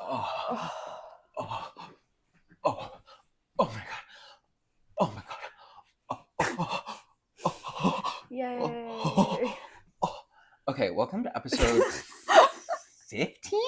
Oh, oh, oh, oh my god. Oh my god. Oh, oh, oh, Yay. oh, oh. Okay, welcome to episode 15?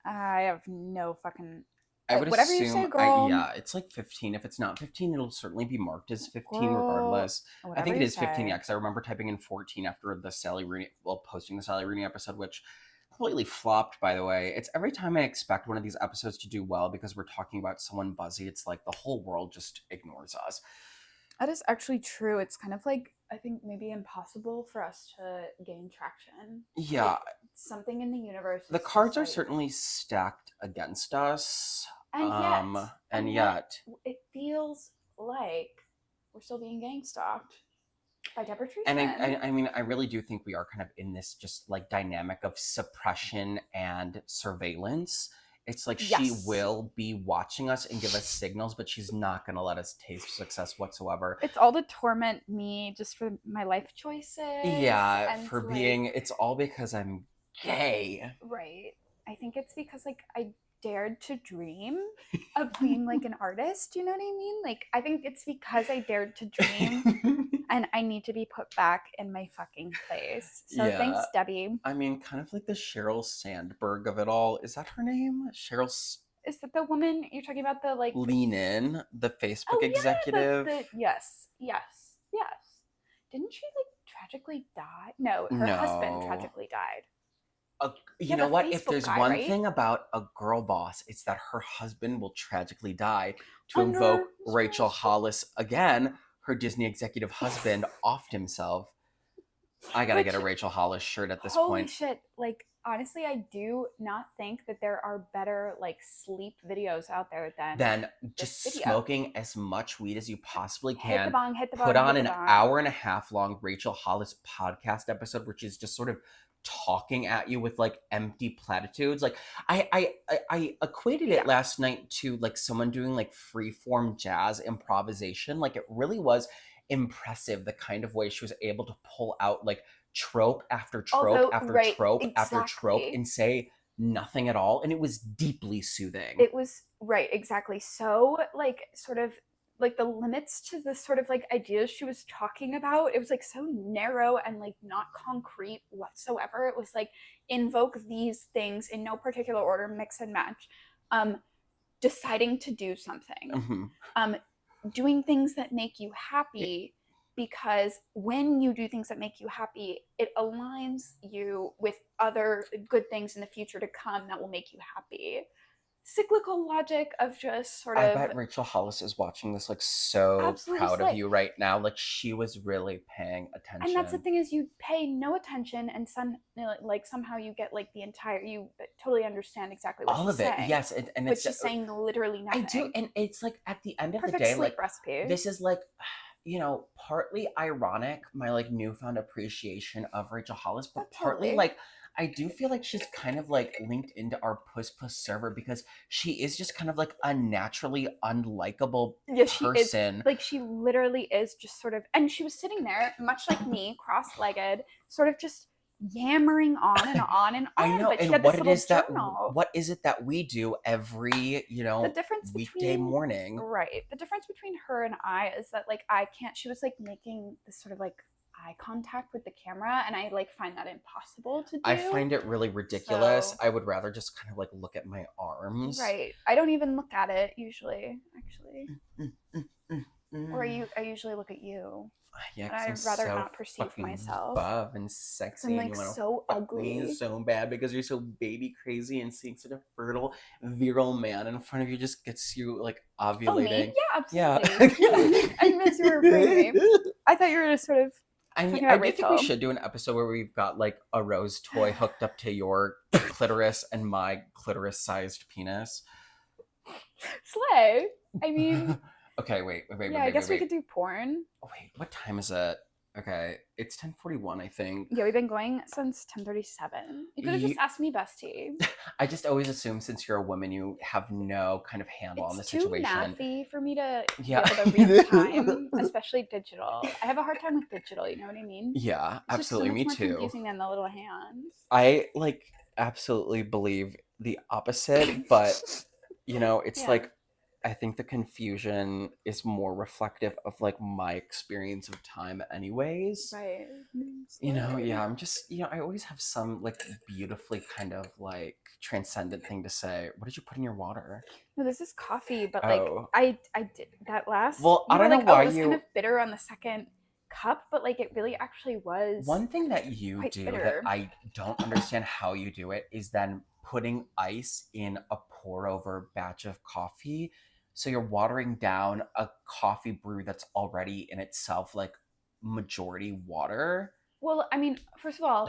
I have no fucking... I would whatever you assume, say, girl. yeah, it's like 15. If it's not 15, it'll certainly be marked as 15 Girl, regardless. I whatever think it you is 15, say. yeah, because I remember typing in 14 after the Sally Rooney, posting the Sally Rooney episode, which completely flopped, by the way. It's every time I expect one of these episodes to do well because we're talking about someone buzzy, it's like the whole world just ignores us. That is actually true. It's kind of like, I think, maybe impossible for us to gain traction. Yeah. Like, something in the universe. The cards are certainly stacked against us. And yet, it feels like we're still being gang stalked by Deborah Treisman. And I mean, I really do think we are kind of in this just like dynamic of suppression and surveillance. It's like she will be watching us and give us signals, but she's not going to let us taste success whatsoever. It's all to torment me just for my life choices. Yeah, and for being, it's all because I'm gay. Right. I think it's because like I dared to dream of being like an artist. You know what I mean? Like, I think it's because I dared to dream and I need to be put back in my fucking place. So yeah. Thanks, Debbie. I mean, kind of like the Sheryl Sandberg of it all. Is that her name? Is that the woman you're talking about? The like Lean In, the Facebook executive? Yes. Didn't she like tragically die? No, her husband tragically died. You know what? If there's one thing about a girl boss, it's that her husband will tragically die. To invoke Rachel Hollis again, her Disney executive husband offed himself. I gotta get a Rachel Hollis shirt at this point. Holy shit. Like, honestly, I do not think that there are better, like, sleep videos out there than just smoking as much weed as you possibly can. Hit the bong, put on an hour and a half long Rachel Hollis podcast episode, which is just sort of talking at you with like empty platitudes. Like I equated it last night to like someone doing like freeform jazz improvisation. Like, it really was impressive the kind of way she was able to pull out like trope after trope after trope and say nothing at all, and it was deeply soothing. It was exactly. So like sort of like the limits to the sort of like ideas she was talking about, it was like so narrow and like not concrete whatsoever. It was like invoke these things in no particular order, mix and match, deciding to do something, doing things that make you happy, because when you do things that make you happy, it aligns you with other good things in the future to come that will make you happy. Cyclical logic of just sort of... I bet Rachel Hollis is watching this like so proud of you right now. Like, she was really paying attention. And that's the thing, is you pay no attention and somehow you get like the entire... You totally understand exactly what she's saying. All of it, yes. And but she's saying literally nothing. I do, and it's like at the end of Perfect the day, sleep like recipe. This is like... you know, partly ironic, my like newfound appreciation of Rachel Hollis, but partly like I do feel like she's kind of like linked into our puss server, because she is just kind of like a naturally unlikable person. She is. Like, she literally is just sort of, and she was sitting there much like me, cross-legged, sort of just yammering on and on and on. I know, but and what is it that we do every, weekday morning? Right. The difference between her and I is that like I can't, she was like making this sort of like eye contact with the camera, and I like find that impossible to do. I find it really ridiculous. I would rather just kind of like look at my arms. Right. I don't even look at it usually, actually. Or I usually look at you. Yeah, and I'd rather not perceive myself. Buff and sexy. I'm like so ugly. So bad because you're so baby crazy, and seeing such a fertile, virile man in front of you just gets you like ovulating. Oh, me? Yeah, absolutely. I missed you were afraid. I thought you were just sort of... I do think we should do an episode where we've got like a rose toy hooked up to your clitoris and my clitoris-sized penis. Slay. I mean... Okay, wait. Yeah, I guess we could do porn. Oh, wait, what time is it? Okay, it's 10:41, I think. Yeah, we've been going since 10:37. You could have just asked me, bestie. I just always assume since you're a woman, you have no kind of handle on the situation. It's too mathy for me to be able to read the time, especially digital. I have a hard time with digital, you know what I mean? Yeah, absolutely, me too. It's confusing than the little hands. I, like, absolutely believe the opposite, but it's Yeah. like I think the confusion is more reflective of like my experience of time anyways. Right. Yeah, I'm just, I always have some like beautifully kind of like transcendent thing to say. What did you put in your water? No, this is coffee, but like Oh, I did that last. well, I You were don't know like, oh, why it was kind you. of bitter on the second cup, but like it really actually was One thing that you quite do that bitter. I don't understand how you do it is then putting ice in a pour over batch of coffee. So you're watering down a coffee brew that's already in itself like majority water. Well, I mean, first of all,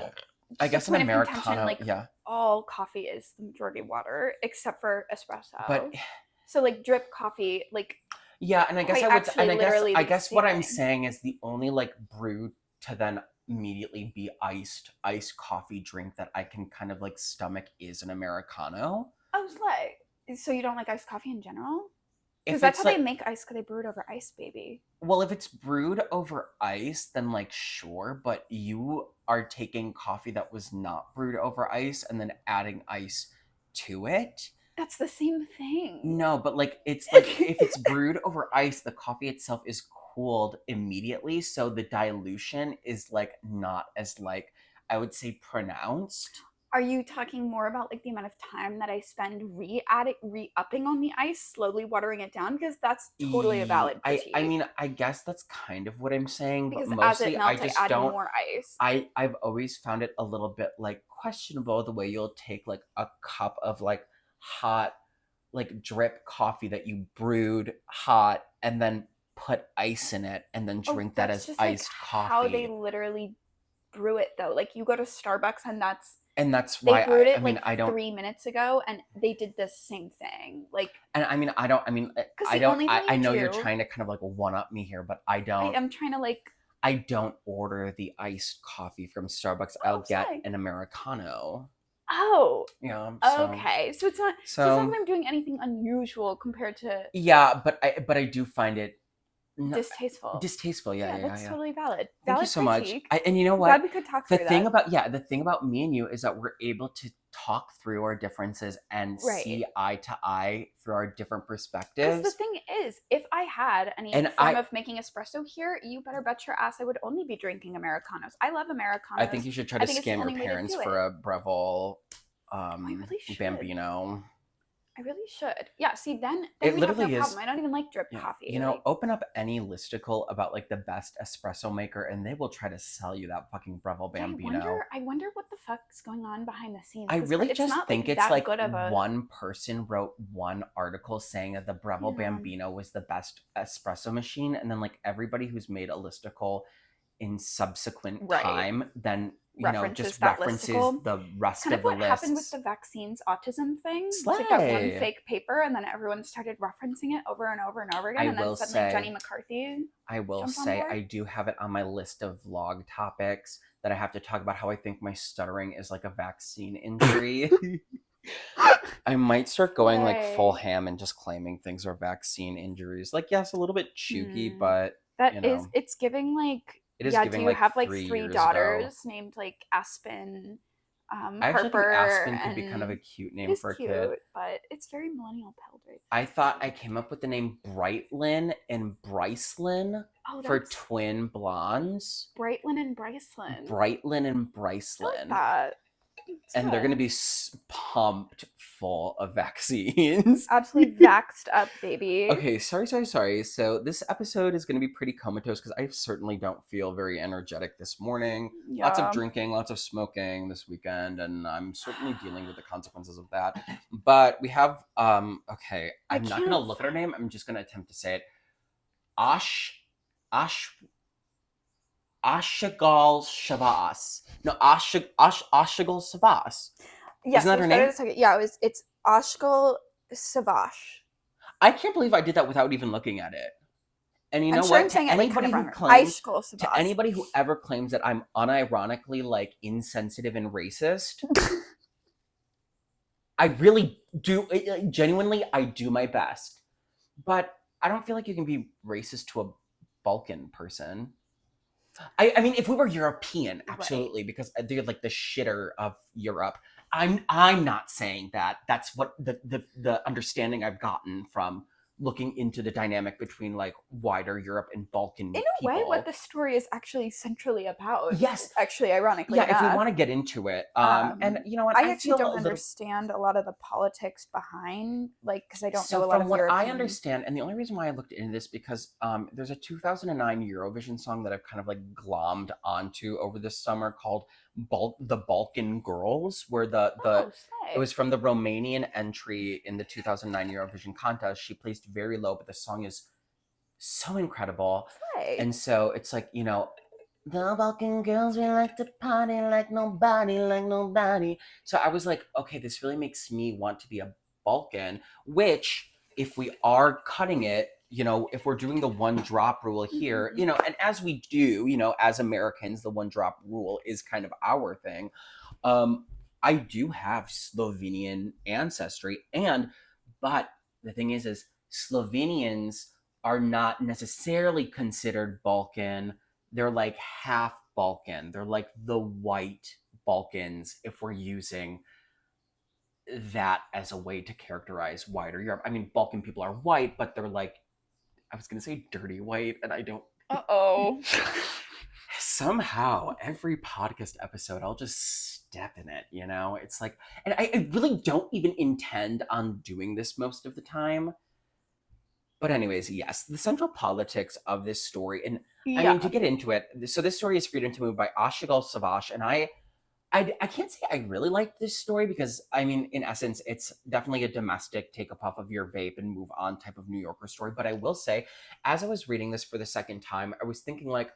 I just a guess an point of contention, Americano, like yeah. all coffee is the majority water except for But espresso. So like drip coffee, like yeah, and I guess quite I would, and actually I guess literally I the guess same what I'm thing. saying is the only like brew to then immediately be iced coffee drink that I can kind of like stomach is an Americano. I was like, so you don't like iced coffee in general? Because If that's it's how they like, make ice, because they brew it over ice, baby. well, if it's brewed over ice, then like sure, but you are taking coffee that was not brewed over ice and then adding ice to it. That's the same thing. No, but like it's like if it's brewed over ice, the coffee itself is cooled immediately, so the dilution is like not as like I would say pronounced. Are you talking more about like the amount of time that I spend re-upping on the ice, slowly watering it down? Because that's totally a valid I critique. mean, I guess that's kind of what I'm saying, but Because as it mostly I melts, I just add don't. more ice. I've always found it a little bit like questionable the way you'll take like a cup of like hot like drip coffee that you brewed hot and then put ice in it and then Oh, drink that that's as just like iced how they coffee. literally brew it though. Like you go to Starbucks and And that's they why brewed I it mean like I don't 3 minutes ago and they did the same thing. Like, and I mean I mean because I the don't only thing I you know you're do, trying to kind of like one up me here, but I am trying to like, I don't order the iced coffee from Starbucks. oh, I'll I'm get sorry. an Americano. Oh, Yeah, okay. So it's not so like I'm doing anything unusual compared to yeah, but I do find it distasteful. distasteful. Yeah, Yeah, yeah, yeah, that's yeah. totally valid. Thank you Valid so much. critique. And you know I'm glad what? we could talk The through thing that. about the thing about me and you is that we're able to talk through our differences and Right. see eye to eye through our different Because the perspectives. thing is, if I had any And form of making espresso here, you better bet your ass I would only be drinking Americanos. I love I think Americanos. you should try I to think it's the scam your only way to parents do for it. a Breville Oh, I really should. Bambino. I really should. Yeah, see, then It we have no literally is. problem. I don't even like drip Yeah, coffee. Like, open up any listicle about like the best espresso maker, and they will try to sell you that fucking Breville yeah, Bambino. I wonder what the fuck's going on behind the scenes. I Because really it's just not think like it's that like good of a. one person wrote one article saying that the Breville Yeah. Bambino was the best espresso machine, and then like everybody who's made a listicle in subsequent Right. time then just that references listicle. the rest Kind of of the what happened with lists. the vaccines autism thing. It's Slay. like that one fake paper, and then everyone started referencing it over and over and over again, I and then will suddenly say- Jenny McCarthy. I will Jump on say board? I do have it on my list of vlog topics that I have to talk about how I think my stuttering is like a vaccine injury. I might start going like full Slay. ham and just claiming things are vaccine injuries. Like, yes, a little bit chooky, but That is, it's giving like, it is yeah. giving Do you like have like 3 three years daughters ago. named like Aspen, I actually think Harper, Aspen could be and kind of a cute it name is for a cute, kid. but it's very millennial pilled. I thought I came up with the name Brightlyn and Brycelyn Oh, for that's twin blondes. Brightlyn and Brycelyn. Brightlyn and I like Brycelyn. that. It's And they're good. going to be pumped full of vaccines. Absolutely vaxxed up, baby. Okay, sorry. So this episode is going to be pretty comatose because I certainly don't feel very energetic this morning. Yeah. Lots of drinking, lots of smoking this weekend, and I'm certainly dealing with the consequences of that. But we have, okay, I'm not going to look at her name. I'm just going to attempt to say it. Ayşegül Savaş. No, Ayşegül Savaş. Yes, Isn't that her name? Yeah, it's Ayşegül Savaş. I can't believe I did that without even looking at it. And you know I'm what? saying To it like kind anybody of who wrong. claims, Ayşegül Savaş. to anybody who ever claims that I'm unironically like insensitive and racist, I really do. Genuinely, I do my best. But I don't feel like you can be racist to a Balkan person. I mean, if we were European, absolutely, because they're like the shitter of Europe. I'm not saying that. That's what the understanding I've gotten from looking into the dynamic between like wider Europe and In Balkan a way, what people. the story is actually centrally about. Yes, Actually, ironically yeah. If we enough. want to get into it, and you know what, I I actually feel don't a little. understand a lot of the politics behind, like, because I don't know So a lot from of what I European. understand, and the only reason why I looked into this because there's a 2009 Eurovision song that I've kind of like glommed onto over this summer called "The Balkan Girls," where the Oh, it slay. was from the Romanian entry in the 2009 Eurovision contest. She placed very low, but the song is so incredible, Slay. and so it's like the Balkan girls, we like to party like nobody, like nobody. So I was like, okay, this really makes me want to be a Balkan, which, if we are cutting it, if we're doing the one drop rule here, Mhm. and as we do, as Americans, the one drop rule is kind of our thing. Um, I do have Slovenian ancestry, but the thing is Slovenians are not necessarily considered Balkan. They're like half Balkan. They're like the white Balkans if we're using that as a way to characterize wider Europe. I mean, Balkan people are white, but they're like, I was going to say dirty white, and I don't. Uh-oh. Somehow, every podcast episode, I'll just step in it, It's like, and I really don't even intend on doing this most of the time. But anyways, yes, the central politics of this story, and I mean, to Yeah. get into it, so this story is Freedom to Move by Ayşegül Savaş, and I can't say I really like this story because, I mean, in essence, it's definitely a domestic take a puff of your vape and move on type of New Yorker story. But I will say, as I was reading this for the second time, I was thinking like,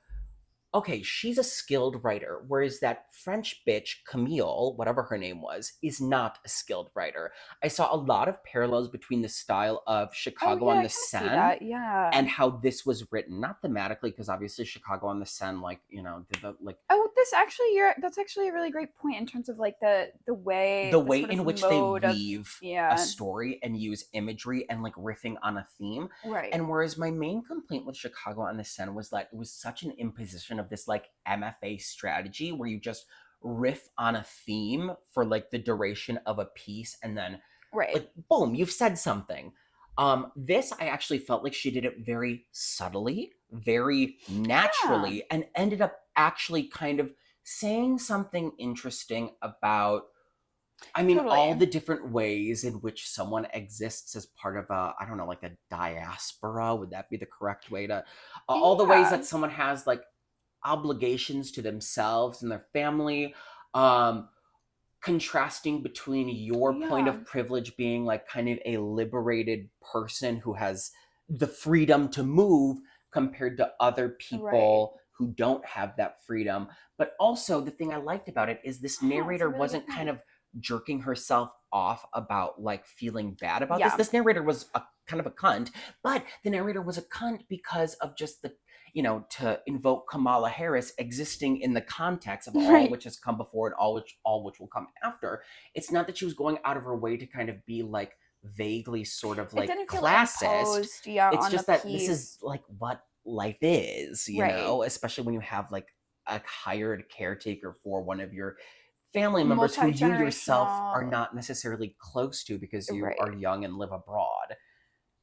okay, she's a skilled writer, whereas that French bitch, Camille, whatever her name was, is not a skilled writer. I saw a lot of parallels between the style of Oh, Chicago yeah, on I the kind of see Seine that. Yeah. and how this was written, not thematically, because obviously Chicago on the Seine, like, did like Oh, that's actually a really great point in terms of like the the way sort of in which they mode of, weave a yeah, story and use imagery and like riffing on a theme. right. And whereas my main complaint with Chicago on the Seine was that it was such an imposition of this like MFA strategy where you just riff on a theme for like the duration of a piece and then Right. like boom, you've said something. This I actually felt like she did it very subtly, very Yeah. naturally, and ended up actually kind of saying something interesting about, I mean, all Totally. the different ways in which someone exists as part of a, I don't know, like a diaspora. Would that be the correct way to, all the ways Yeah. that someone has like obligations to themselves and their family, um, contrasting between your point Yeah. of privilege being like kind of a liberated person who has the freedom to move compared to other Right. people who don't have that freedom. But also, the thing I liked about it is this Huh, that's a narrator really good wasn't kind point. of jerking herself off about like feeling bad about this. Yeah. This narrator was a kind of a cunt, but the narrator was a cunt because of just the, to invoke Kamala Harris existing in the context of all Right. which has come before and all which will come after. It's not that she was going out of her way to kind of be like vaguely sort of It like didn't feel classist. imposed, yeah, It's on the just that this is piece. like what life is, Right. especially when you have like a hired caretaker for one of your family members who you yourself are Multi-generational. not necessarily close to because you are Right. young and live abroad.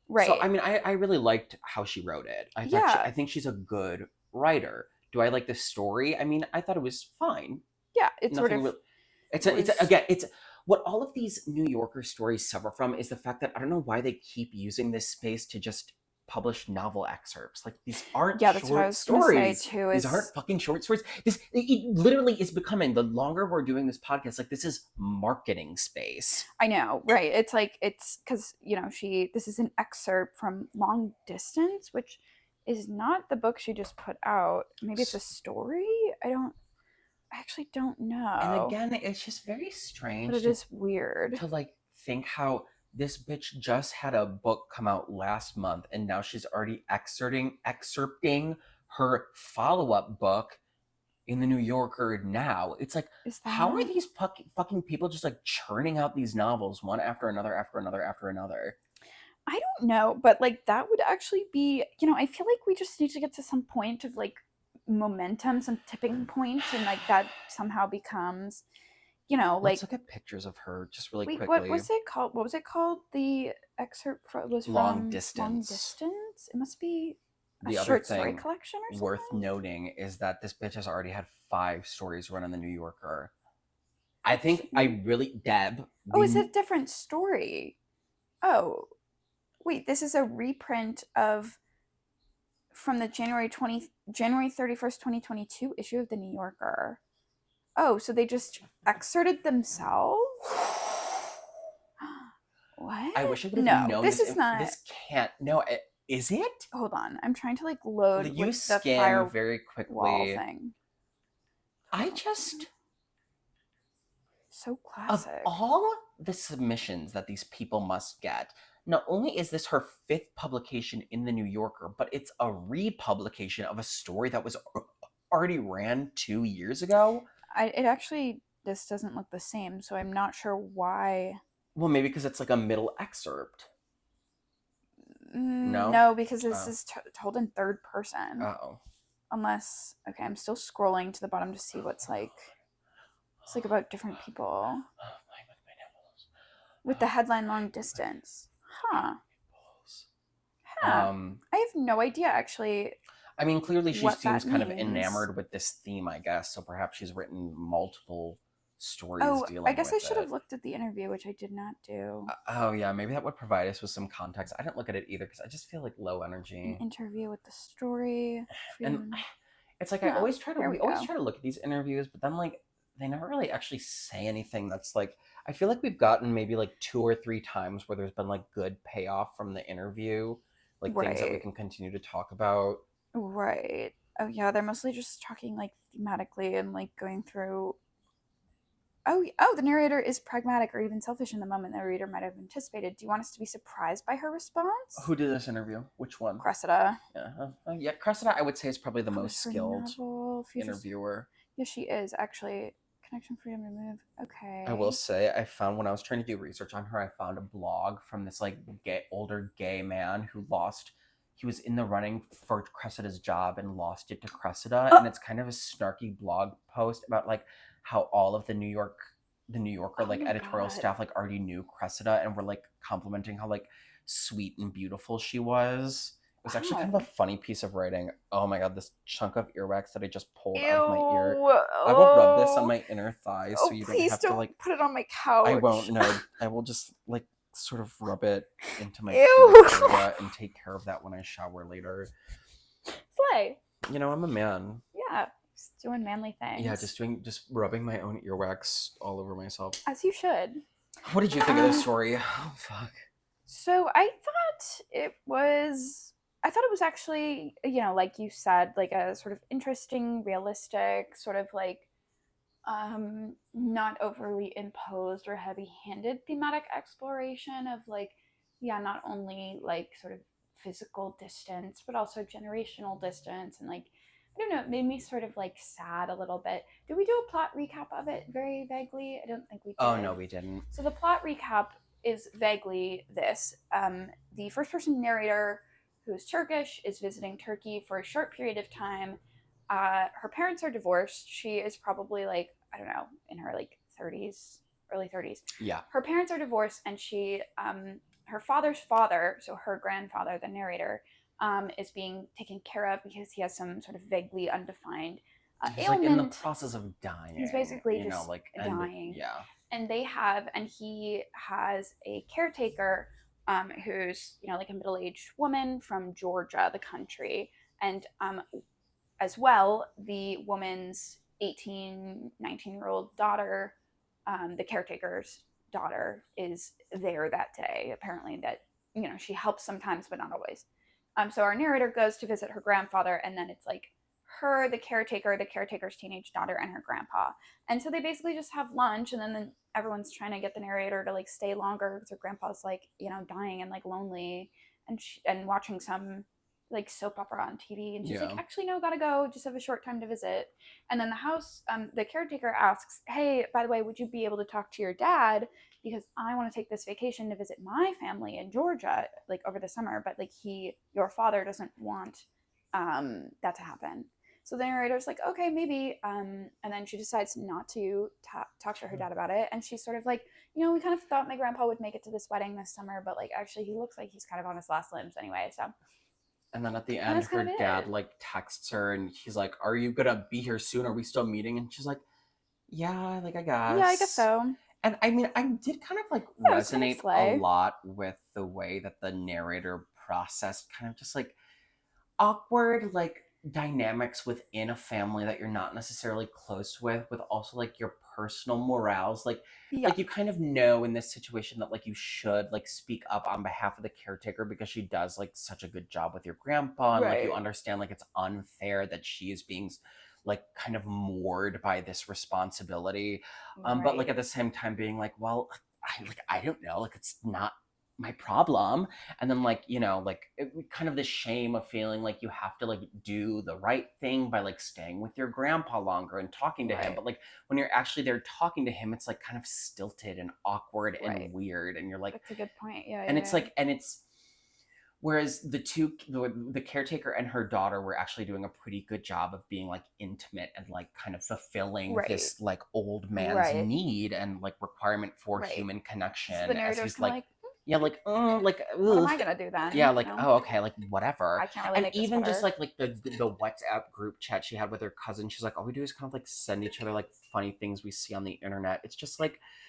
So Right. I mean, I really liked how she wrote it. Yeah. I think she's a good writer. Do I like the story? I mean, I thought it was fine. Yeah. It sort Nothing of real. was. Again, it's what all of these New Yorker stories suffer from is the fact that I don't know why they keep using this space to just publish novel excerpts. Like these aren't Yeah, that's what I short was gonna say stories. too. These aren't Is fucking short stories. This it literally is becoming, the longer we're doing this podcast, like this is marketing space. I know, right? It's like it's because this is an excerpt from Long Distance, which is not the book she just put out. Maybe it's a story. I actually don't And know, again, it's just very but strange it to is weird. like think how this bitch just had a book come out last month and now she's already excerpting her follow-up book in the New Yorker now. It's like, Is how are that? these fucking people just like churning out these novels one after another after another after another? I don't know, but like that would actually be, I feel like we just need to get to some point of like momentum, some tipping point, and like that somehow becomes, you know, Let's like, look at pictures of her just really wait, what quickly. was it called? What was it called? The excerpt was from Long Long Distance. Distance? It must be a The other short story thing collection or worth something? noting is that this bitch has already had 5 stories run on the New Yorker. I think I really, Deb, Oh, it's a different story. Oh, wait, this is a reprint of from the January 31st, 2022 issue of the New Yorker. Oh, so they just excerpted themselves? What? I wish I would have No, known this this. is not. This can't. No, is it? Hold on, I'm trying to like load You with the skim very firewall quickly. thing. I just, So of classic. all the submissions that these people must get, not only is this her 5th publication in the New Yorker, but it's a republication of a story that was already ran 2 years ago. It actually, this doesn't look the same, so I'm not sure why. Well, maybe because it's like a middle excerpt. No? No, because this is told in third person. Oh. Unless, okay, I'm still scrolling to the bottom to see what's like. It's like about different people. With the headline Long Distance. Huh. I have no idea, actually. I mean, clearly she seems kind of means. enamored with this theme, I guess. So perhaps she's written multiple stories dealing with it. I guess I should have looked at the interview, which I did not do. Oh, yeah. Maybe that would provide us with some context. I didn't look at it either because I just feel like low energy. An interview with the story. And it's like we always try to look at these interviews, but then like they never really actually say anything that's like, I feel like we've gotten maybe like 2 or 3 times where there's been like good payoff from the interview, like things that we can continue to talk about. Right. Oh yeah, they're mostly just talking like thematically and like going through. Oh, the narrator is pragmatic or even selfish in the moment the reader might have anticipated. Do you want us to be surprised by her response? Who did this interview? Which one? Cressida. Yeah, Cressida, I would say, is probably the most skilled interviewer. Yeah, she is actually. Connection, freedom to move. Okay. I will say, I found when I was trying to do research on her, I found a blog from this like older gay man who lost. He was in the running for Cressida's job and lost it to Cressida, and it's kind of a snarky blog post about like how all of the New Yorker like editorial staff like already knew Cressida and were like complimenting how like sweet and beautiful she was. It was actually kind of a funny piece of writing. Oh my god, this chunk of earwax that I just pulled out of my ear. I will rub this on my inner thighs so you don't have to like put it on my couch. I won't. No, I will just like sort of rub it into my area and take care of that when I shower later. Slay. You know, I'm a man. Yeah, just doing manly things. Yeah, just rubbing my own earwax all over myself. As you should. What did you think of this story? Oh fuck. So I thought it was actually, you know, like you said, like a sort of interesting, realistic, sort of like not overly imposed or heavy-handed thematic exploration of like, yeah, not only like sort of physical distance, but also generational distance. And like, I don't know, it made me sort of like sad a little bit. Did we do a plot recap of it very vaguely? I don't think we did. Oh no, we didn't. So the plot recap is vaguely this. The first person narrator, who's Turkish, is visiting Turkey for a short period of time. Her parents are divorced. She is probably like, I don't know, in her like 30s, early 30s. Yeah. Her parents are divorced, and she, her father's father, so her grandfather, the narrator, is being taken care of because he has some sort of vaguely undefined he's ailment. Like in the process of dying. He's basically just like dying. Yeah. And he has a caretaker who's, you know, like a middle-aged woman from Georgia, the country. And as well, the woman's 19-year-old daughter, the caretaker's daughter, is there that day. Apparently that, you know, she helps sometimes, but not always. So our narrator goes to visit her grandfather, and then it's like her, the caretaker's teenage daughter, and her grandpa. And so they basically just have lunch, and then everyone's trying to get the narrator to like stay longer because her grandpa's like, you know, dying and like lonely, and watching some like soap opera on TV. And she's like, actually, no, gotta go. Just have a short time to visit. And then the caretaker asks, hey, by the way, would you be able to talk to your dad? Because I want to take this vacation to visit my family in Georgia, like over the summer. But like your father doesn't want that to happen. So the narrator's like, okay, maybe. And then she decides not to talk to her dad about it. And she's sort of like, we kind of thought my grandpa would make it to this wedding this summer, but like actually he looks like he's kind of on his last limbs anyway. So And then at the and end, that's kind her of dad it. like texts her and he's like, "Are you gonna be here soon? Are we still meeting?" And she's like, "Yeah, like I Yeah, I guess guess." so. And I mean, I did kind of like Yeah, it was kind of resonate a slay. lot with the way that the narrator processed kind of just like awkward like dynamics within a family that you're not necessarily close with also like your personal morals, Yeah, like you kind of know in this situation that like you should like speak up on behalf of the caretaker because she does like such a good job with your grandpa, and like you right, understand like it's unfair that she is being like kind of moored by this responsibility, but like at right, the same time being like, well, I don't know, like it's not my problem. And then like like kind of the shame of feeling like you have to like do the right thing by like staying with your grandpa longer and talking to him, right, but like when you're actually there talking to him, it's like kind of stilted and awkward right. and weird, and you're like, That's a good point. Yeah, and yeah, it's yeah. like, and it's whereas the caretaker and her daughter were actually doing a pretty good job of being like intimate and like kind of fulfilling Right, this like old man's right, need and like requirement for right. human So the connection as narrator's he's kind of like, like, yeah, like like what am I oof. gonna do Yeah, then? like, oh, okay, like whatever. I can't really And make this even just better. like the WhatsApp group chat she had with her cousin, she's like, all we do is kind of like send each other like funny things we see on the internet. It's just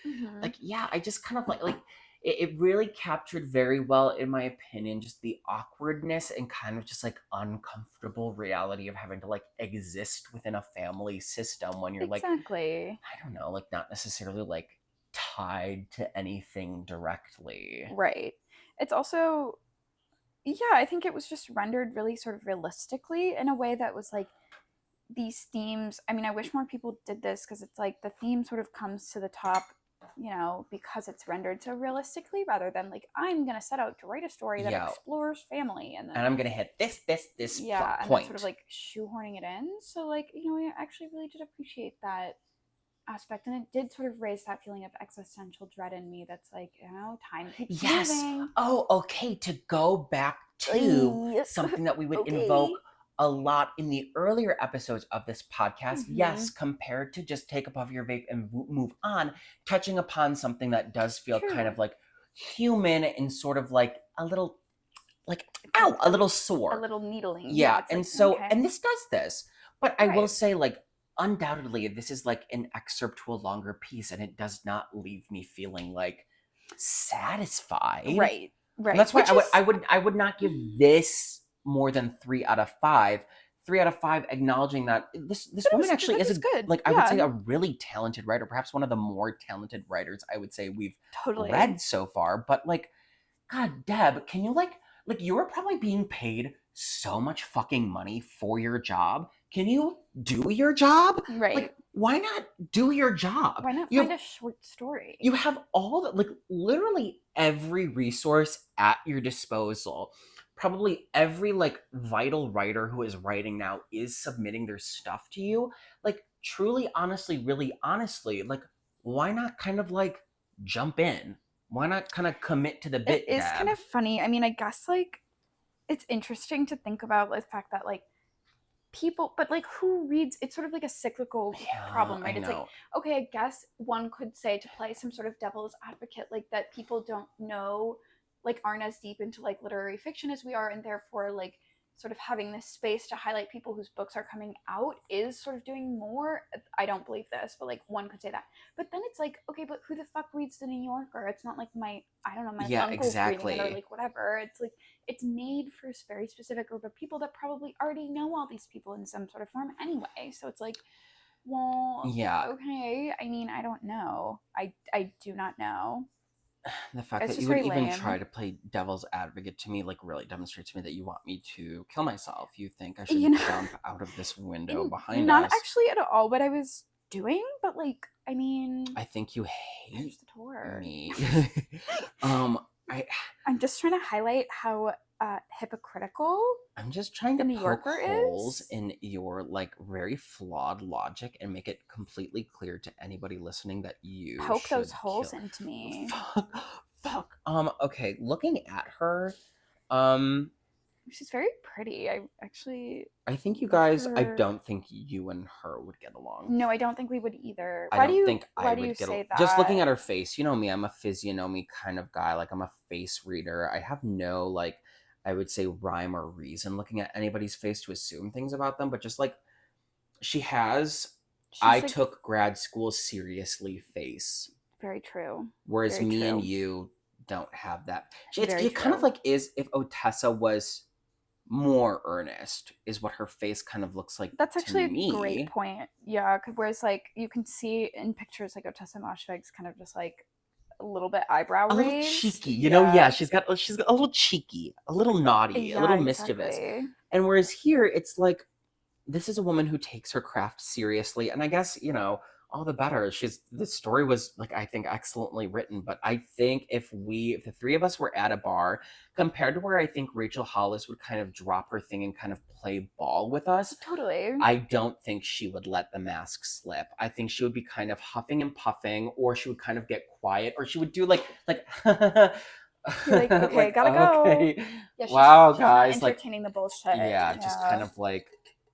Hmm. yeah, I just kind of like it really captured very well, in my opinion, just the awkwardness and kind of just like uncomfortable reality of having to like exist within a family system when you're like, Exactly. I don't know, like not necessarily like tied to anything directly. Right. It's also, yeah, I think it was just rendered really sort of realistically in a way that was like these themes. I mean, I wish more people did this because it's like the theme sort of comes to the top, because it's rendered so realistically rather than like, I'm going to set out to write a story that Yeah, explores family and and then, I'm gonna hit this yeah, plot and then sort of point. like shoehorning it in. So, like, I actually really did appreciate that aspect, and it did sort of raise that feeling of existential dread in me that's like, time keeps Yes. moving. Oh, okay. To go back to Yep. something that we would Okay. invoke a lot in the earlier episodes of this podcast. Mm-hmm. Yes, compared to just take a puff of your vape and move on, touching upon something that does feel kind True. of like human and sort of like a little like, ow, a little A sore. little needling. Yeah, Yeah. it's And like, so, okay. and this does this, but I will Right. say, like, undoubtedly, this is like an excerpt to a longer piece, and it does not leave me feeling like satisfied. Right. And Right. that's why Which is I would not give this more than 3 out of 5. 3 out of 5, acknowledging that this but it woman was actually that is was good. like, I would Yeah. say, a really talented writer, perhaps one of the more talented writers I would say we've Totally. read so far. But like, God, Deb, can you like you are probably being paid so much fucking money for your job. Can you do your job? Like, Right. why not do your job? Why not You find have a short story? you have all the like literally every resource at your disposal. Probably every like vital writer who is writing now is submitting their stuff to you. Like, truly, honestly, really honestly, like, why not kind of like jump in? Why not kind of commit to the It bit, is kind Deb? of funny. I mean, I guess like it's interesting to think about the fact that like people, but like who reads, it's sort of like a cyclical Yeah, problem, I right? It's like, know. okay, I guess one could say, to play some sort of devil's advocate, like that people don't know, like aren't as deep into like literary fiction as we are, and therefore like sort of having this space to highlight people whose books are coming out is sort of doing more. I don't believe this, but like one could say that. But then it's like, okay, but who the fuck reads the New Yorker? It's not like my, I don't know, my Yeah, uncle's reading it or exactly. like whatever. It's like it's made for a very specific group of people that probably already know all these people in some sort of form anyway. So it's like, well, Yeah, okay. I mean, I don't know. I do not know. the fact It's that you just would very even try lame. to play devil's advocate to me like really demonstrates to me that you want me to kill myself. You think I You should know, jump out of this window behind not us. actually at all what I was doing, but like, I mean, I think you hate there's the tour. me. um, I I'm just trying to highlight how hypocritical I'm just trying the to New poke Yorker holes is. in your like very flawed logic and make it completely clear to anybody listening that you Poke those should holes kill. into me. Fuck, fuck. Okay, looking at her, um, She's very pretty. I actually I think you love guys, I her. don't think you and her would get along. No, I don't think we would either. I don't think I Why do would you get say just looking that? at her face. You know me, I'm a physiognomy kind of guy. Like I'm a face reader. I have no like I would say rhyme or reason looking at anybody's face to assume things about them, but just like she has I She's like took grad school seriously face. very true. Whereas Very me and true. you don't have that. Very It kind of true. like is if Otessa was more earnest, is what her face kind of looks like That's to actually a great me. point. Yeah, whereas like you can see in pictures like Otessa Moshfegh's kind of just like a little bit eyebrow A little raised. cheeky, you know? Yeah, Yeah. she's got a little cheeky, a little naughty, a Yeah, little mischievous. exactly. And whereas here, it's like this is a woman who takes her craft seriously, and I guess all the better. The story was like I think excellently written, but I think if the three of us were at a bar, compared to where I think Rachel Hollis would kind of drop her thing and kind of play ball with us, Totally. I don't think she would let the mask slip. I think she would be kind of huffing and puffing, or she would kind of get quiet, or she would do like You're like, okay, like gotta go. okay, Yeah, wow she's not guys, like entertaining the bullshit. yeah, just kind Yeah. of like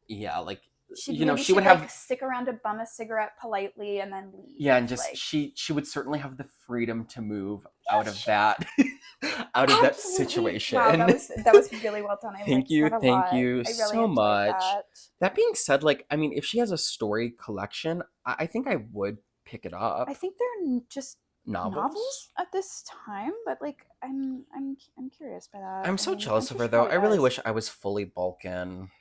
yeah, like Maybe she would she'd have like stick around to bum a cigarette politely and then leave. yeah, and just Like, she would certainly have the freedom to move out of yes, that out of that absolutely. Wow, situation. that was really well done. I liked that a Thank lot. you I really so enjoyed much. that. That being said, like I mean, if she has a story collection, I think I would pick it I up. think they're just Novels. novels at this time, but like I'm curious by that. I'm I so mean, I'm jealous of sure her she though. probably I really does. wish I was fully Balkan.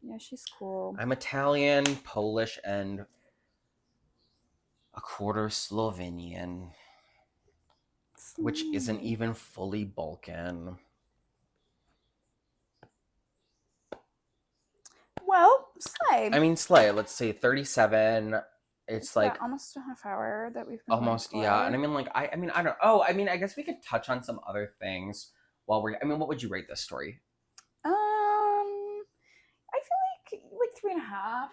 Yeah, she's cool. I'm Italian, Polish, and a quarter Slovenian, which isn't Slay. even fully Balkan. Well, slay. I mean, Slay, let's say 37. It's It's about like almost a half hour that we've been going almost, yeah. And for. I mean, like, I mean, I don't, oh, I mean, I guess we could touch on some other things while I mean, what would you rate this story? I feel like 3.5.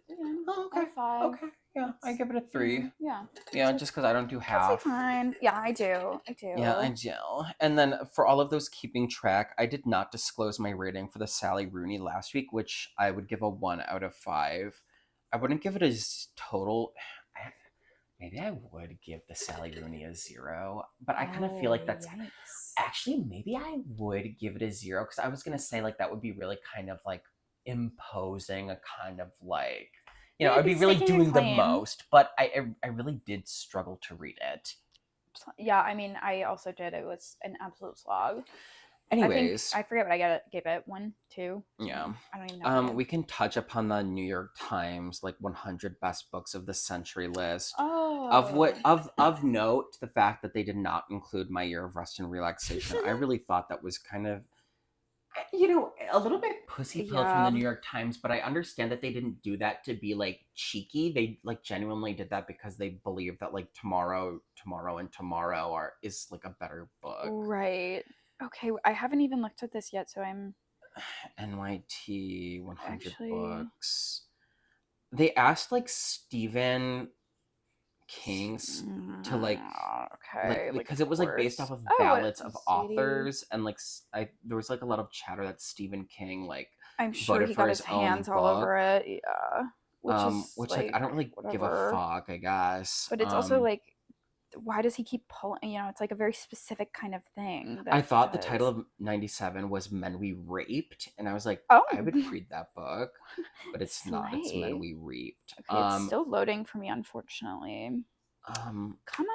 Yeah, Oh, out okay. of 5. Okay. Yeah, I It's, give it a 3. yeah, Yeah, it's just because I don't do totally half. fine. Yeah, I do. I Yeah, I do. do. And then for all of those keeping track, I did not disclose my rating for the Sally Rooney last week, which I would give a 1 out of 5. I wouldn't give it a total. Maybe I would give the Sally Rooney a 0, but I kind of feel Oh, like that's yikes. actually maybe I would give it a 0 because I was gonna say like that would be really kind of like imposing a kind of like Yeah, I'd you'd be be really staking a doing the claim. most, but I really did struggle to read it. Yeah, I mean, I also did. It was an absolute slog. I think Anyways, I forget what gave it. 1, 2. yeah. I don't even know what I gave. We can touch upon the New York Times like 100 best books of the century list. Oh, Of note, the fact that they did not include My Year of Rest and Relaxation. I really thought that was kind of a little bit pussyfilled from the yeah. New York Times, but I understand that they didn't do that to be like cheeky. They like genuinely did that because they believe that like tomorrow and tomorrow is like a better book. Right. Okay, I haven't even looked at this yet, so I'm NYT 100 actually books. They asked like Stephen King's to okay, like because of it was like based course. off of Oh, ballads of Sadie. authors, and like there was like a lot of chatter that Stephen King like I'm sure voted he for got his his own hands all book. over it. Yeah, Which like I don't really give a whatever. fuck, I guess. But it's also like, why does he keep pulling? It's like a very specific kind of thing that I he thought the title does. of 97 was Men We Raped, and I was like, Oh, I would read that book, but it's not. It's Men slay. We Raped. Okay, it's still loading for me, unfortunately. Um, Come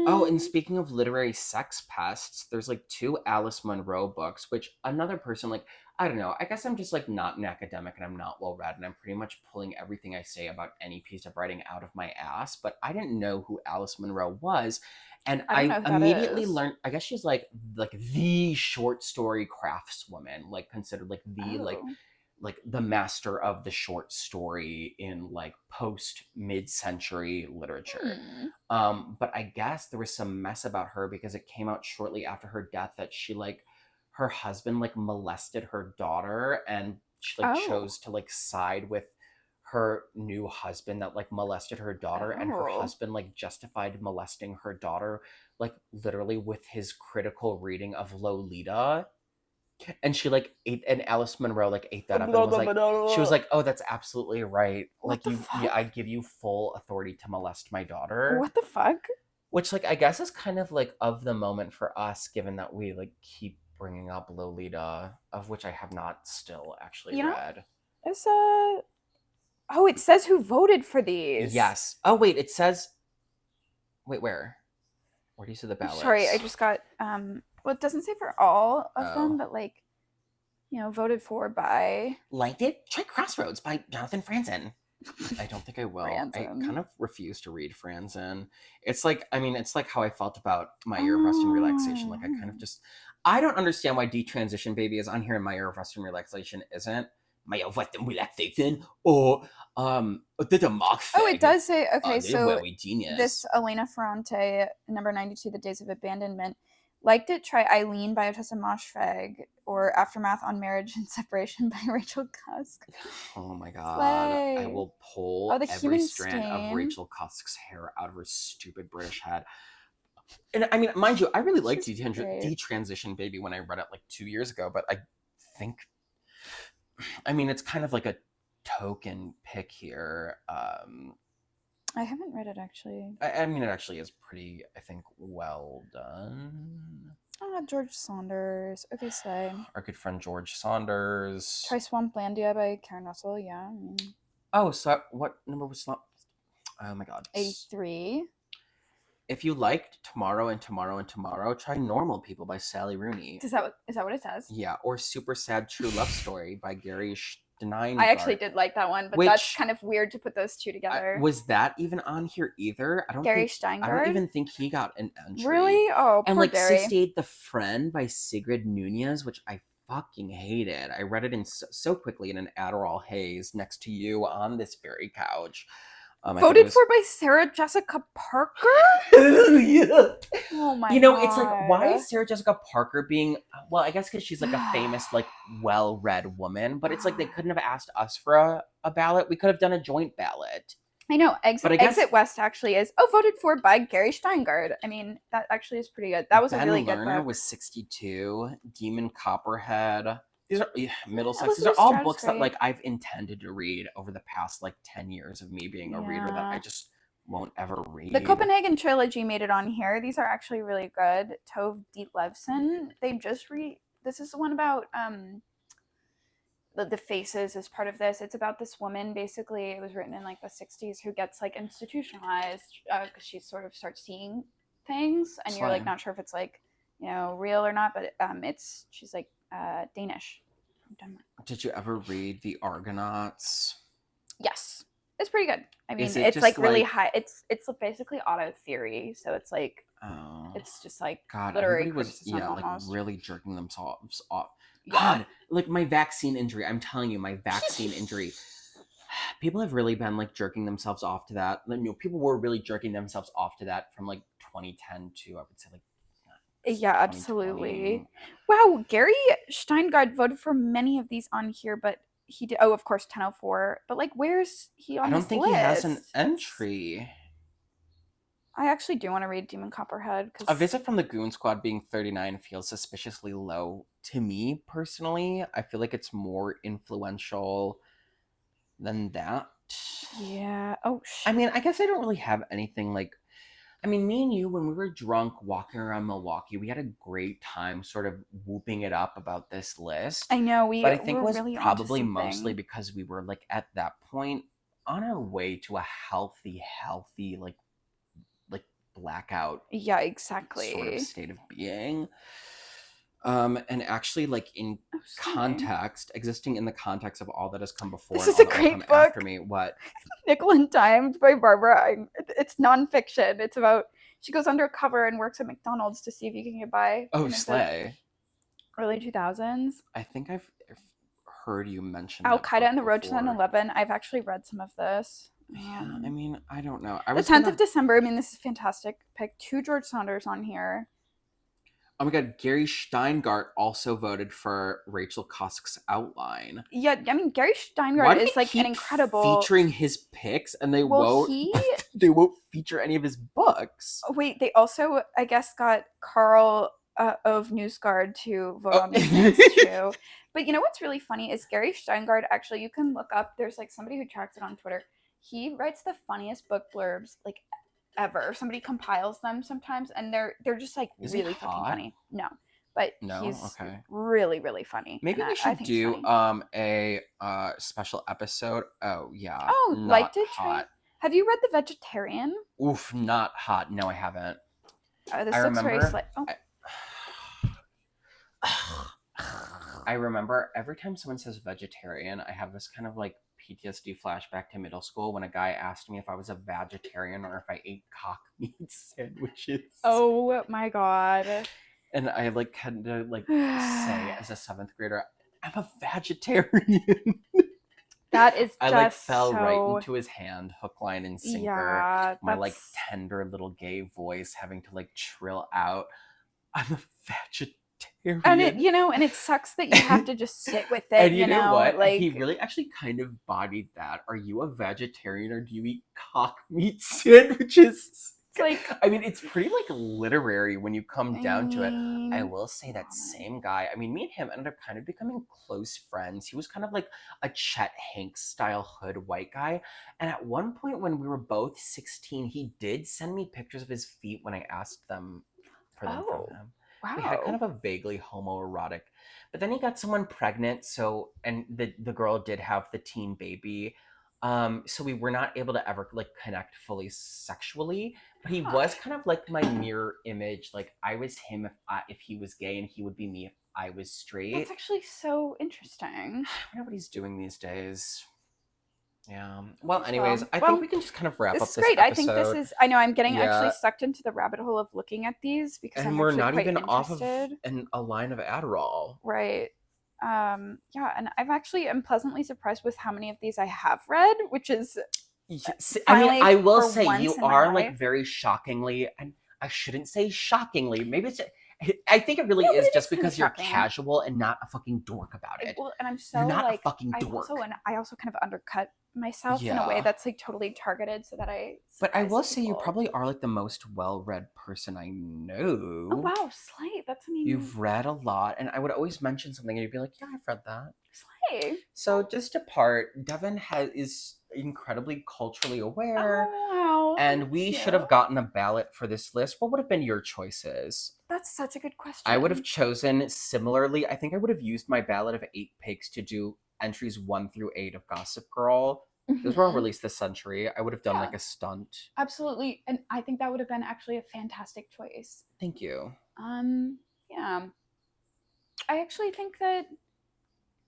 Oh, and on. speaking of literary sex pests, there's like 2 Alice Munro books, which another person, like, I don't know, I guess I'm just like not an academic and I'm not well read, and I'm pretty much pulling everything I say about any piece of writing out of my ass, but I didn't know who Alice Munro was. And I don't I know who that immediately is. learned, I guess she's like the short story craftswoman, like considered Oh. like the master of the short story in like post mid-century literature. Hmm. But I guess there was some mess about her because it came out shortly after her death that she like her husband like molested her daughter, and she like Oh. chose to like side with her new husband that like molested her daughter, and her Oh. husband like justified molesting her daughter like literally with his critical reading of Lolita. And she like ate, and Alice Munro like ate that up and was like, she was like, oh, that's absolutely right. What Like the yeah, fuck? I'd give you full authority to molest my daughter. What the fuck? Which like I guess is kind of like of the moment for us, given that we like keep bringing up Lolita, of which I have not still actually You know, read. it's oh, it says who voted for these. Yes. Oh wait, it says. Wait, where? Where do you see the ballots? Sorry, I just got well, it doesn't say for all of them, Oh. but like, voted for by Liked it? Try Crossroads by Jonathan Franzen. I don't think I will. I Franzen. kind of refuse to read Franzen. It's like, I mean, it's like how I felt about My Year of Rest and Relaxation. Like, I kind of just, I don't understand why Detransition Baby is on here and My Year of Rest and Relaxation isn't. My Year of Rest and Relaxation, or the Mark. Oh, it does say, okay, this so way genius. this Elena Ferrante, number 92, The Days of Abandonment, liked it. Try Eileen by Otessa Moshfegh, or Aftermath on Marriage and Separation by Rachel Cusk. Oh my god. Slay. I will pull Oh, the every human strand of stain. Rachel Cusk's hair out of her stupid British head. And I mean, mind you, I really liked She's great. Detransition Baby when I read it like 2 years ago, but I think, I mean, it's kind of like a token pick here. I haven't read it, actually. I mean, it actually is pretty, I think, well done. George Saunders. Okay, slay. Our good friend George Saunders. Try Swamplandia by Karen Russell. Yeah, I mean, Oh, so what number was Swamp? Oh my god. 83. If you liked Tomorrow and Tomorrow and Tomorrow, try Normal People by Sally Rooney. Is that what it says? Yeah, or Super Sad True Love Story by Gary Steingart. I actually did like that one, but that's kind of weird to put those two together. Was that even on here either? Gary Steingart? I don't even think he got an entry. Really? Oh, and poor like Gary. 68 The Friend by Sigrid Nunez, which I fucking hated. I read it in so quickly in an Adderall haze next to you on this very couch. Voted for by Sarah Jessica Parker? Yeah. Oh my god. You know, it's like, why is Sarah Jessica Parker being, well, I guess because she's like a famous, like, well-read woman, but it's like they couldn't have asked us for a ballot. We could have done a joint ballot. I know. Exit West actually is, voted for by Gary Steingart. I mean, that actually is pretty good. That was a really good book. Was 62. Demon Copperhead. These are Middlesex. Elizabeth These are all Stroud's books that great. like I've intended to read over the past like 10 years of me being a reader that I just won't ever read. The Copenhagen trilogy made it on here. These are actually really good. Tove Ditlevsen. They just this is the one about the faces is part of this. It's about this woman, basically. It was written in like the 60s, who gets like institutionalized because she sort of starts seeing things, and you're like not sure if it's like real or not, but she's like Danish from Denmark. Did you ever read The Argonauts? Yes, it's pretty good. I mean, it's like really high. It's basically auto theory, so it's like it's just like literary criticism almost. Like really jerking themselves off. God, like my vaccine injury. I'm telling you, my vaccine injury. People have really been like jerking themselves off to that. People were really jerking themselves off to that from like 2010 to, I would say, like. Yeah, absolutely. Wow, Gary Steingart voted for many of these on here, but he did. Oh, of course, 1004. But like, where's he on this list? I don't think he has an entry. I actually do want to read Demon Copperhead. A Visit from the Goon Squad being 39 feels suspiciously low to me personally. I feel like it's more influential than that. Yeah. Oh, shit. I mean, I guess I don't really have anything like. I mean, me and you, when we were drunk walking around Milwaukee, we had a great time sort of whooping it up about this list. I know. But I think it was really probably mostly because we were, like, at that point on our way to a healthy, like blackout. Yeah, exactly. Sort of state of being. And actually, like, in context, existing in the context of all that has come before. This is a great book. After me, what? Nickel and Dimed by Barbara. It's nonfiction. It's about, she goes undercover and works at McDonald's to see if you can get by. Oh, slay. Early 2000s. I think I've heard you mention Al-Qaeda and the Road to 9/11. I've actually read some of this. Yeah, I mean, I don't know. The 10th of December. I mean, this is a fantastic pick. 2 George Saunders on here. Oh my god, Gary Steingart also voted for Rachel Cusk's Outline. Yeah, I mean, Gary Steingart is like an incredible... featuring his picks, and they won't feature any of his books. Oh, wait, they also, I guess, got Carl of NewsGuard to vote Oh. on these things too. But you know what's really funny is Gary Steingard. Actually, you can look up. There's like somebody who tracks it on Twitter. He writes the funniest book blurbs like ever. Somebody compiles them sometimes, and they're just like Is he really fucking hot? funny. No, but No? he's Okay. really really funny. Maybe and we I should think he's do funny. a special episode. Oh yeah, Oh, like not to try. hot. Have you read The Vegetarian? Oof, not hot. No, I haven't. This I looks very remember. slight. Oh. I remember every time someone says vegetarian, I have this kind of like PTSD flashback to middle school when a guy asked me if I was a vegetarian or if I ate cock meat sandwiches. Oh my god. And I like had to like say as a 7th grader, I'm a vegetarian. That is just I like fell so... right into his hand, hook, line, and sinker. Yeah, My like tender little gay voice having to like trill out, I'm a vegetarian. And it, and it sucks that you have to just sit with it. And you know what? Like he really actually kind of bodied that. Are you a vegetarian or do you eat cock meat sandwiches? It's like, I mean, it's pretty like literary when you come down to it. I will say that same guy. I mean, me and him ended up kind of becoming close friends. He was kind of like a Chet Hanks style hood white guy. And at one point when we were both 16, he did send me pictures of his feet when I asked them for them from him. Wow. We had kind of a vaguely homoerotic, but then he got someone pregnant. So, and the girl did have the teen baby. So we were not able to ever like connect fully sexually, but he was kind of like my mirror image. Like I was him if he was gay, and he would be me if I was straight. That's actually so interesting. I wonder what he's doing these days. Yeah. Well, anyways, I think we can just kind of wrap up this great. episode. I think this is. I know I'm getting actually sucked into the rabbit hole of looking at these because and I'm we're actually not quite even interested. off of a line of Adderall. Right. Yeah, and I've actually am pleasantly surprised with how many of these I have read, which is. I mean, I will say you are life. like very shockingly, and I shouldn't say shockingly. Maybe it's. I think it really is just because you're casual and not a fucking dork about it. Well, and I'm so you're not like a fucking dork. I also kind of undercut myself in a way that's like totally targeted so that I. But I will say you probably are like the most well-read person I know. Oh wow, slay! That's amazing. You've read a lot, and I would always mention something, and you'd be like, "Yeah, I've read that." Slay. So just apart, Devin is incredibly culturally aware. Oh wow! And we should have gotten a ballot for this list. What would have been your choices? That's such a good question. I would have chosen similarly. I think I would have used my ballot of 8 pigs to do entries 1 through 8 of Gossip Girl. Those were all released this century. I would have done like a stunt. Absolutely. And I think that would have been actually a fantastic choice. Thank you. Yeah. I actually think that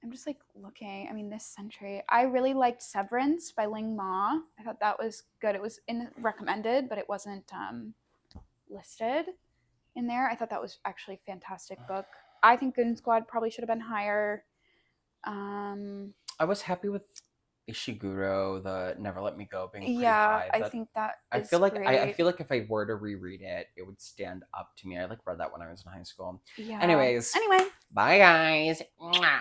I'm just like looking. I mean, this century. I really liked Severance by Ling Ma. I thought that was good. It was recommended, but it wasn't listed in there. I thought that was actually a fantastic book. I think Goon Squad probably should have been higher. I was happy with Ishiguro, the Never Let Me Go being pretty high. I think that I feel like I feel like if I were to reread it, it would stand up to me. I like read that when I was in high school. Yeah. Anyways. Anyway. Bye guys. Mwah.